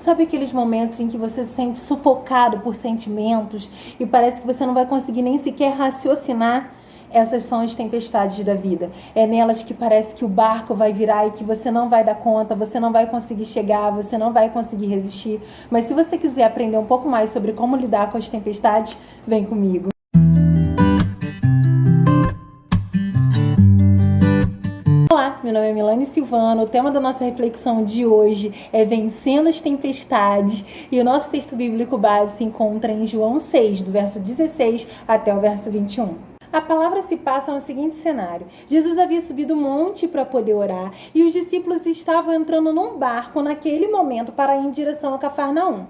Sabe aqueles momentos em que você se sente sufocado por sentimentos e parece que você não vai conseguir nem sequer raciocinar? Essas são as tempestades da vida. É nelas que parece que o barco vai virar e que você não vai dar conta, você não vai conseguir chegar, você não vai conseguir resistir. Mas se você quiser aprender um pouco mais sobre como lidar com as tempestades, vem comigo. Olá, meu nome é Milane Silvano. O tema da nossa reflexão de hoje é Vencendo as Tempestades, e o nosso texto bíblico base se encontra em João 6, do verso 16 até o verso 21. A palavra se passa no seguinte cenário: Jesus havia subido o monte para poder orar e os discípulos estavam entrando num barco naquele momento para ir em direção a Cafarnaum.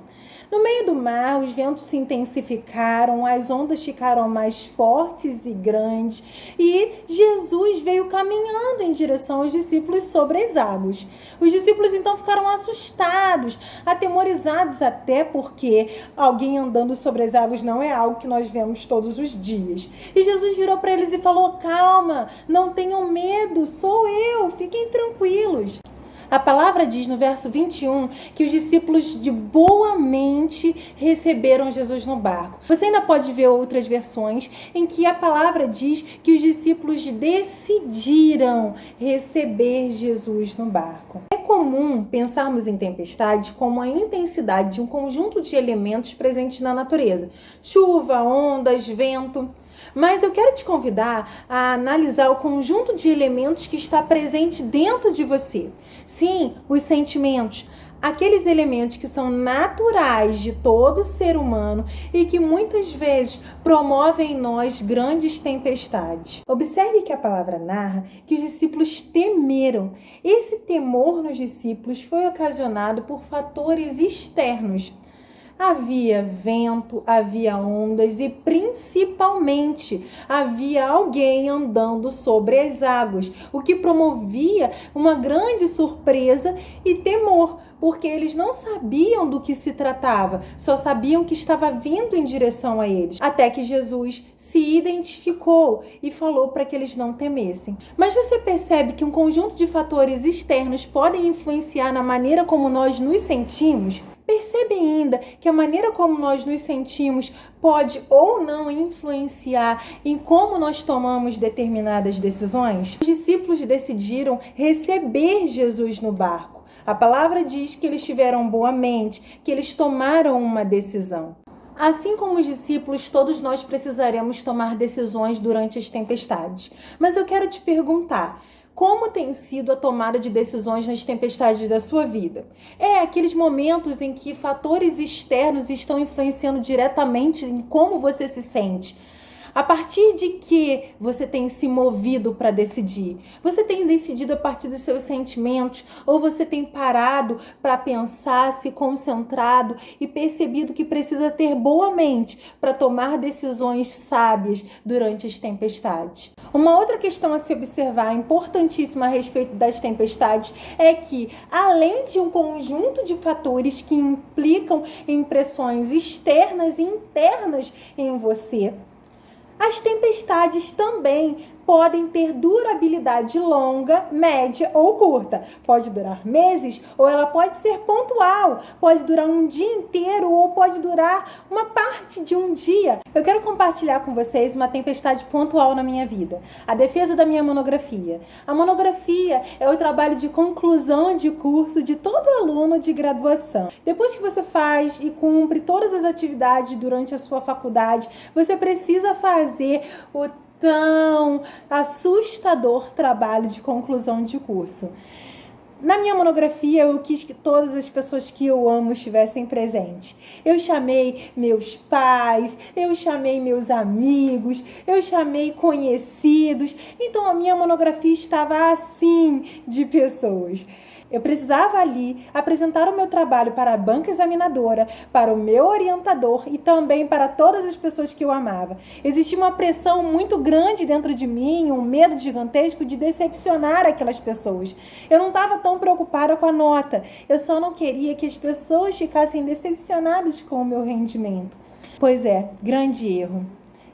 No meio do mar, os ventos se intensificaram, as ondas ficaram mais fortes e grandes e Jesus veio caminhando em direção aos discípulos sobre as águas. Os discípulos então ficaram assustados, atemorizados, até porque alguém andando sobre as águas não é algo que nós vemos todos os dias. E Jesus virou para eles e falou: calma, não tenham medo, sou eu, fiquem tranquilos. A palavra diz no verso 21 que os discípulos de boa mente receberam Jesus no barco. Você ainda pode ver outras versões em que a palavra diz que os discípulos decidiram receber Jesus no barco. É comum pensarmos em tempestades como a intensidade de um conjunto de elementos presentes na natureza: chuva, ondas, vento. Mas eu quero te convidar a analisar o conjunto de elementos que está presente dentro de você. Sim, os sentimentos. Aqueles elementos que são naturais de todo ser humano e que muitas vezes promovem em nós grandes tempestades. Observe que a palavra narra que os discípulos temeram. Esse temor nos discípulos foi ocasionado por fatores externos. Havia vento, havia ondas e principalmente havia alguém andando sobre as águas, o que promovia uma grande surpresa e temor, porque eles não sabiam do que se tratava, só sabiam que estava vindo em direção a eles, até que Jesus se identificou e falou para que eles não temessem. Mas você percebe que um conjunto de fatores externos podem influenciar na maneira como nós nos sentimos? Percebe ainda que a maneira como nós nos sentimos pode ou não influenciar em como nós tomamos determinadas decisões? Os discípulos decidiram receber Jesus no barco. A palavra diz que eles tiveram boa mente, que eles tomaram uma decisão. Assim como os discípulos, todos nós precisaremos tomar decisões durante as tempestades. Mas eu quero te perguntar: como tem sido a tomada de decisões nas tempestades da sua vida? É aqueles momentos em que fatores externos estão influenciando diretamente em como você se sente. A partir de que você tem se movido para decidir? Você tem decidido a partir dos seus sentimentos ou você tem parado para pensar, se concentrado e percebido que precisa ter boa mente para tomar decisões sábias durante as tempestades? Uma outra questão a se observar, importantíssima a respeito das tempestades, é que, além de um conjunto de fatores que implicam em pressões externas e internas em você, as tempestades também podem ter durabilidade longa, média ou curta. Pode durar meses ou ela pode ser pontual. Pode durar um dia inteiro ou pode durar uma parte de um dia. Eu quero compartilhar com vocês uma tempestade pontual na minha vida: a defesa da minha monografia. A monografia é o trabalho de conclusão de curso de todo aluno de graduação. Depois que você faz e cumpre todas as atividades durante a sua faculdade, você precisa fazer o tão assustador trabalho de conclusão de curso. Na minha monografia, eu quis que todas as pessoas que eu amo estivessem presentes. Eu chamei meus pais, eu chamei meus amigos, eu chamei conhecidos. Então, a minha monografia estava assim de pessoas. Eu precisava ali apresentar o meu trabalho para a banca examinadora, para o meu orientador e também para todas as pessoas que eu amava. Existia uma pressão muito grande dentro de mim, um medo gigantesco de decepcionar aquelas pessoas. Eu não estava tão preocupada com a nota, eu só não queria que as pessoas ficassem decepcionadas com o meu rendimento. Pois é, grande erro.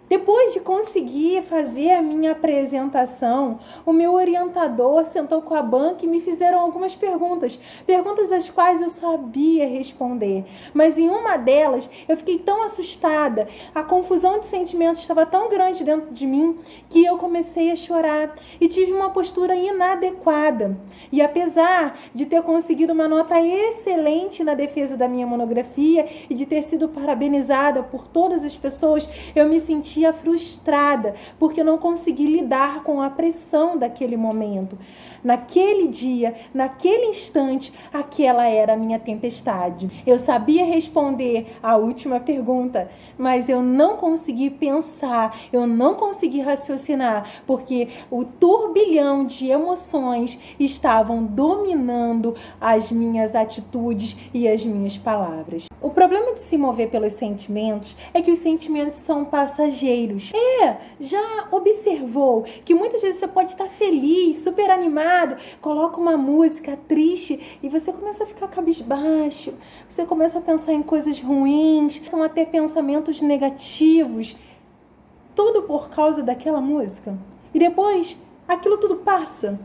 Depois de conseguir fazer a minha apresentação, o meu orientador sentou com a banca e me fizeram algumas perguntas. Perguntas às quais eu sabia responder. Mas em uma delas, eu fiquei tão assustada, a confusão de sentimentos estava tão grande dentro de mim, que eu comecei a chorar e tive uma postura inadequada. E apesar de ter conseguido uma nota excelente na defesa da minha monografia e de ter sido parabenizada por todas as pessoas, eu me sentia frustrada porque eu não consegui lidar com a pressão daquele momento. Naquele dia, naquele instante, aquela era a minha tempestade. Eu sabia responder a última pergunta, mas eu não consegui pensar, eu não consegui raciocinar, porque o turbilhão de emoções estavam dominando as minhas atitudes e as minhas palavras. O problema de se mover pelos sentimentos é que os sentimentos são passageiros. Já observou que muitas vezes você pode estar feliz, super animado, coloca uma música triste e você começa a ficar cabisbaixo, você começa a pensar em coisas ruins, são até pensamentos negativos, tudo por causa daquela música. E depois, aquilo tudo passa.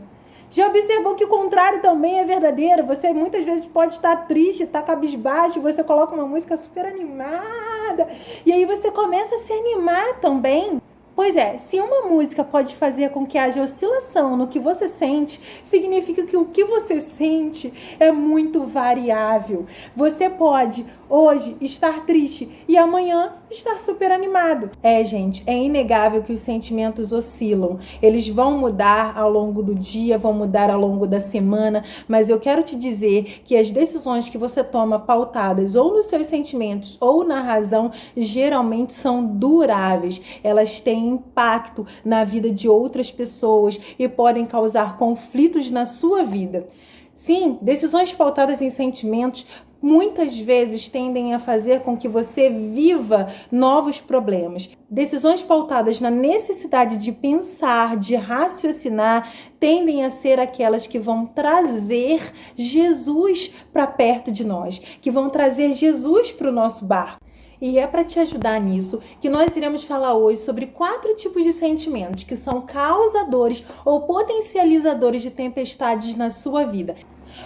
Já observou que o contrário também é verdadeiro? Você muitas vezes pode estar triste, estar cabisbaixo, você coloca uma música super animada e aí você começa a se animar também. Pois é, se uma música pode fazer com que haja oscilação no que você sente, significa que o que você sente é muito variável. Você pode hoje estar triste e amanhã estar super animado. Gente, é inegável que os sentimentos oscilam. Eles vão mudar ao longo do dia, vão mudar ao longo da semana, mas eu quero te dizer que as decisões que você toma pautadas ou nos seus sentimentos ou na razão, geralmente são duráveis. Elas têm impacto na vida de outras pessoas e podem causar conflitos na sua vida. Sim, decisões pautadas em sentimentos muitas vezes tendem a fazer com que você viva novos problemas. Decisões pautadas na necessidade de pensar, de raciocinar, tendem a ser aquelas que vão trazer Jesus para perto de nós, que vão trazer Jesus para o nosso barco. E é para te ajudar nisso que nós iremos falar hoje sobre 4 tipos de sentimentos que são causadores ou potencializadores de tempestades na sua vida.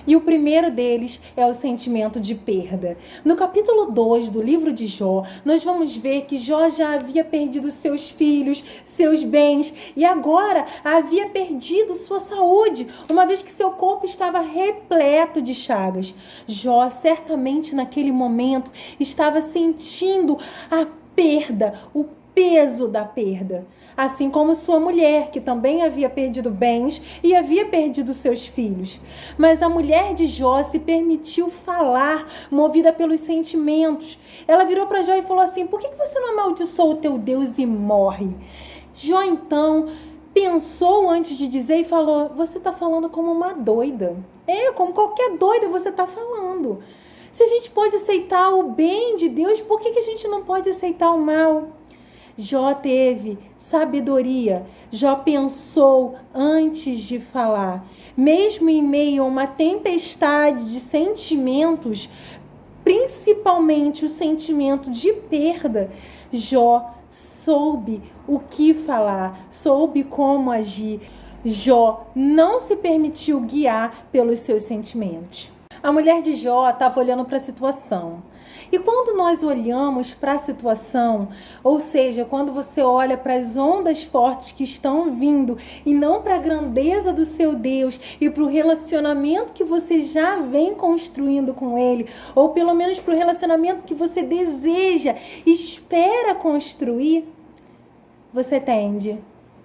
E o primeiro deles é o sentimento de perda. No capítulo 2 do livro de Jó, nós vamos ver que Jó já havia perdido seus filhos, seus bens e agora havia perdido sua saúde, uma vez que seu corpo estava repleto de chagas. Jó, certamente naquele momento, estava sentindo a perda, o peso da perda. Assim como sua mulher, que também havia perdido bens e havia perdido seus filhos. Mas a mulher de Jó se permitiu falar, movida pelos sentimentos. Ela virou para Jó e falou assim: por que você não amaldiçoa o teu Deus e morre? Jó então pensou antes de dizer e falou: você está falando como uma doida. Como qualquer doida você está falando. Se a gente pode aceitar o bem de Deus, por que a gente não pode aceitar o mal? Jó teve sabedoria, Jó pensou antes de falar. Mesmo em meio a uma tempestade de sentimentos, principalmente o sentimento de perda, Jó soube o que falar, soube como agir. Jó não se permitiu guiar pelos seus sentimentos. A mulher de Jó estava olhando para a situação. E quando nós olhamos para a situação, ou seja, quando você olha para as ondas fortes que estão vindo e não para a grandeza do seu Deus e para o relacionamento que você já vem construindo com Ele, ou pelo menos para o relacionamento que você deseja, espera construir, você tende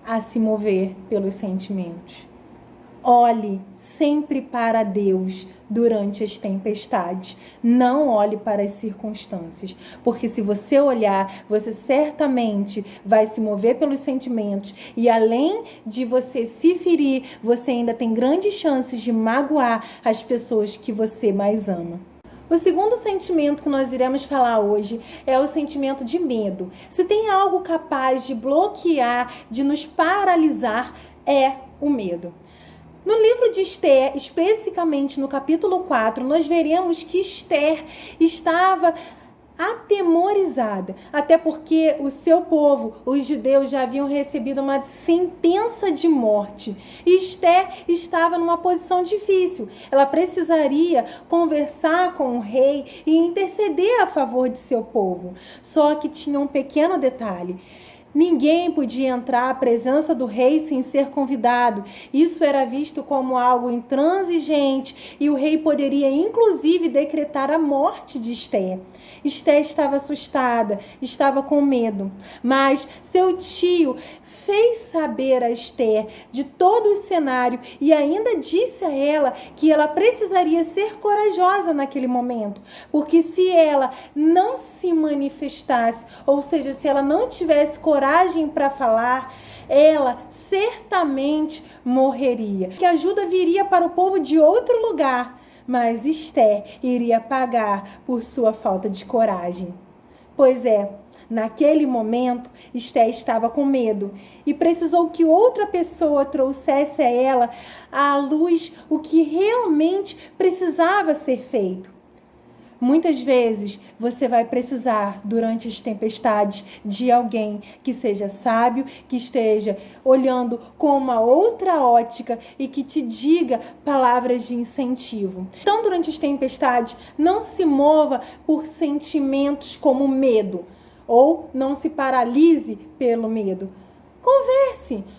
a se mover pelos sentimentos. Olhe sempre para Deus durante as tempestades. Não olhe para as circunstâncias. Porque se você olhar, você certamente vai se mover pelos sentimentos. E além de você se ferir, você ainda tem grandes chances de magoar as pessoas que você mais ama. O segundo sentimento que nós iremos falar hoje é o sentimento de medo. Se tem algo capaz de bloquear, de nos paralisar, é o medo. No livro de Esther, especificamente no capítulo 4, nós veremos que Esther estava atemorizada, até porque o seu povo, os judeus, já haviam recebido uma sentença de morte. E Esther estava numa posição difícil. Ela precisaria conversar com o rei e interceder a favor de seu povo. Só que tinha um pequeno detalhe. Ninguém podia entrar à presença do rei sem ser convidado. Isso era visto como algo intransigente e o rei poderia inclusive decretar a morte de Esther. Esther estava assustada, estava com medo, mas seu tio fez saber a Esther de todo o cenário e ainda disse a ela que ela precisaria ser corajosa naquele momento, porque se ela não se manifestasse, ou seja, se ela não tivesse coragem para falar, ela certamente morreria. Que ajuda viria para o povo de outro lugar, mas Esther iria pagar por sua falta de coragem. Pois é, naquele momento, Esther estava com medo e precisou que outra pessoa trouxesse a ela à luz o que realmente precisava ser feito. Muitas vezes você vai precisar, durante as tempestades, de alguém que seja sábio, que esteja olhando com uma outra ótica e que te diga palavras de incentivo. Então, durante as tempestades, não se mova por sentimentos como medo ou não se paralise pelo medo.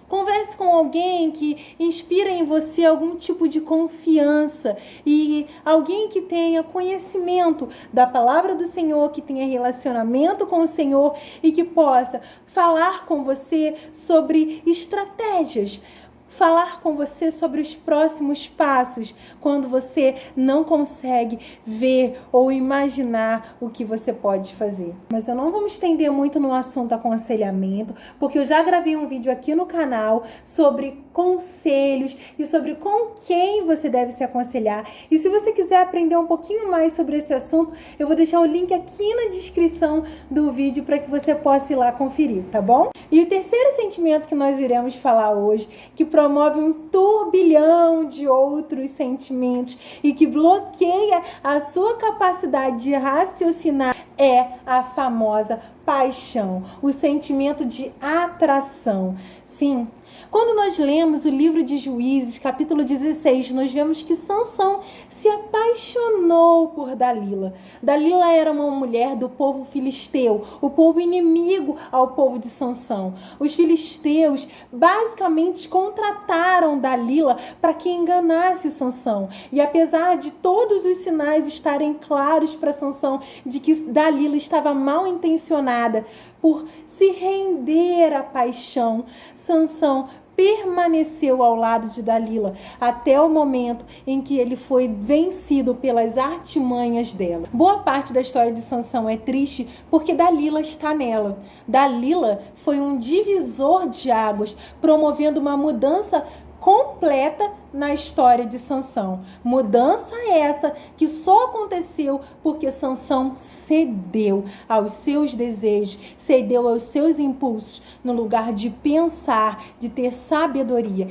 Converse com alguém que inspira em você algum tipo de confiança e alguém que tenha conhecimento da palavra do Senhor, que tenha relacionamento com o Senhor e que possa falar com você sobre estratégias, falar com você sobre os próximos passos, quando você não consegue ver ou imaginar o que você pode fazer. Mas eu não vou me estender muito no assunto aconselhamento, porque eu já gravei um vídeo aqui no canal sobre conselhos e sobre com quem você deve se aconselhar. E se você quiser aprender um pouquinho mais sobre esse assunto, eu vou deixar o link aqui na descrição do vídeo para que você possa ir lá conferir, tá bom? E o terceiro sentimento que nós iremos falar hoje, que promove um turbilhão de outros sentimentos e que bloqueia a sua capacidade de raciocinar, é a famosa paixão, o sentimento de atração. Sim, quando nós lemos o livro de Juízes, capítulo 16, nós vemos que Sansão se apaixonou por Dalila. Dalila era uma mulher do povo filisteu, o povo inimigo ao povo de Sansão. Os filisteus basicamente contrataram Dalila para que enganasse Sansão. E apesar de todos os sinais estarem claros para Sansão de que Dalila estava mal intencionada por se render à paixão, Sansão permaneceu ao lado de Dalila até o momento em que ele foi vencido pelas artimanhas dela. Boa parte da história de Sansão é triste porque Dalila está nela. Dalila foi um divisor de águas, promovendo uma mudança completa na história de Sansão. Mudança essa que só aconteceu porque Sansão cedeu aos seus desejos, cedeu aos seus impulsos, no lugar de pensar, de ter sabedoria.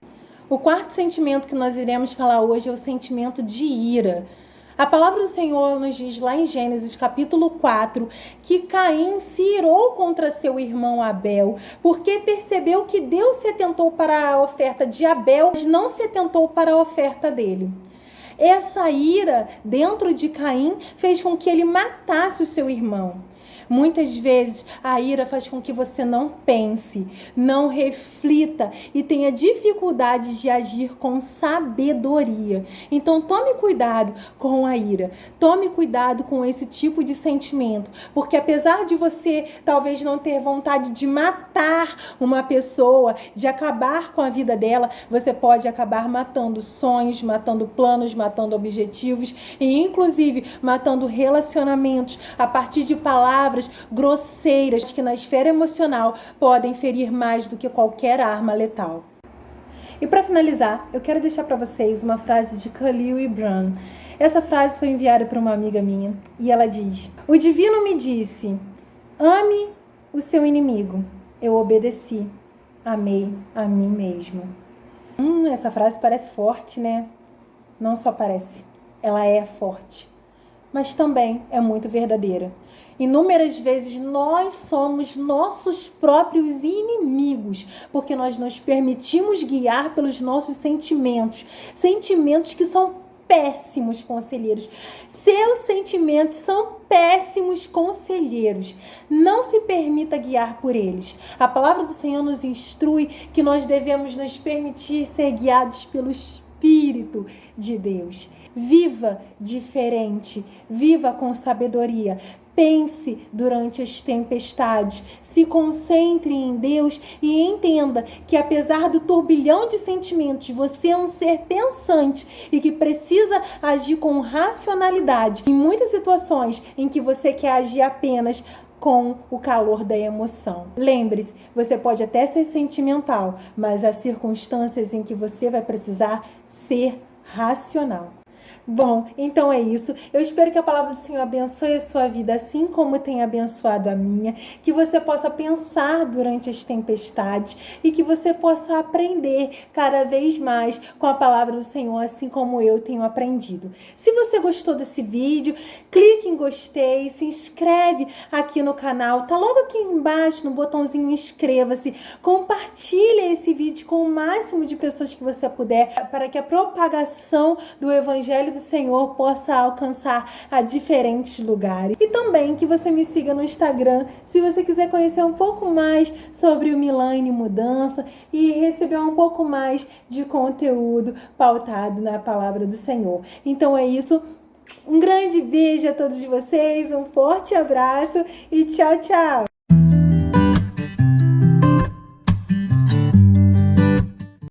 O quarto sentimento que nós iremos falar hoje é o sentimento de ira. A palavra do Senhor nos diz lá em Gênesis capítulo 4 que Caim se irou contra seu irmão Abel porque percebeu que Deus se atentou para a oferta de Abel, mas não se atentou para a oferta dele. Essa ira dentro de Caim fez com que ele matasse o seu irmão. Muitas vezes a ira faz com que você não pense, não reflita e tenha dificuldade de agir com sabedoria. Então tome cuidado com a ira, tome cuidado com esse tipo de sentimento, porque apesar de você talvez não ter vontade de matar uma pessoa, de acabar com a vida dela, você pode acabar matando sonhos, matando planos, matando objetivos e inclusive matando relacionamentos a partir de palavras grosseiras que na esfera emocional podem ferir mais do que qualquer arma letal. E para finalizar, eu quero deixar para vocês uma frase de Khalil Gibran. Essa frase foi enviada para uma amiga minha e ela diz: "O divino me disse, ame o seu inimigo. Eu obedeci, amei a mim mesmo." Essa frase parece forte, né? Não só parece, ela é forte. mas também é muito verdadeira. Inúmeras vezes nós somos nossos próprios inimigos, porque nós nos permitimos guiar pelos nossos sentimentos, sentimentos que são péssimos conselheiros. Seus sentimentos são péssimos conselheiros. Não se permita guiar por eles. A palavra do Senhor nos instrui que nós devemos nos permitir ser guiados pelo Espírito de Deus. Viva diferente, viva com sabedoria. Pense durante as tempestades, se concentre em Deus e entenda que apesar do turbilhão de sentimentos, você é um ser pensante e que precisa agir com racionalidade. Em muitas situações em que você quer agir apenas com o calor da emoção. Lembre-se, você pode até ser sentimental, mas há circunstâncias em que você vai precisar ser racional. Bom, então é isso. Eu espero que a palavra do Senhor abençoe a sua vida, assim como tem abençoado a minha, que você possa pensar durante as tempestades e que você possa aprender cada vez mais com a palavra do Senhor, assim como eu tenho aprendido. Se você gostou desse vídeo, clique em gostei, se inscreve aqui no canal, tá logo aqui embaixo no botãozinho inscreva-se, compartilhe esse vídeo com o máximo de pessoas que você puder, para que a propagação do Evangelho do Senhor possa alcançar a diferentes lugares. E também que você me siga no Instagram, se você quiser conhecer um pouco mais sobre o Milane Mudança e receber um pouco mais de conteúdo pautado na palavra do Senhor. Então é isso. Um grande beijo a todos vocês, um forte abraço e tchau, tchau!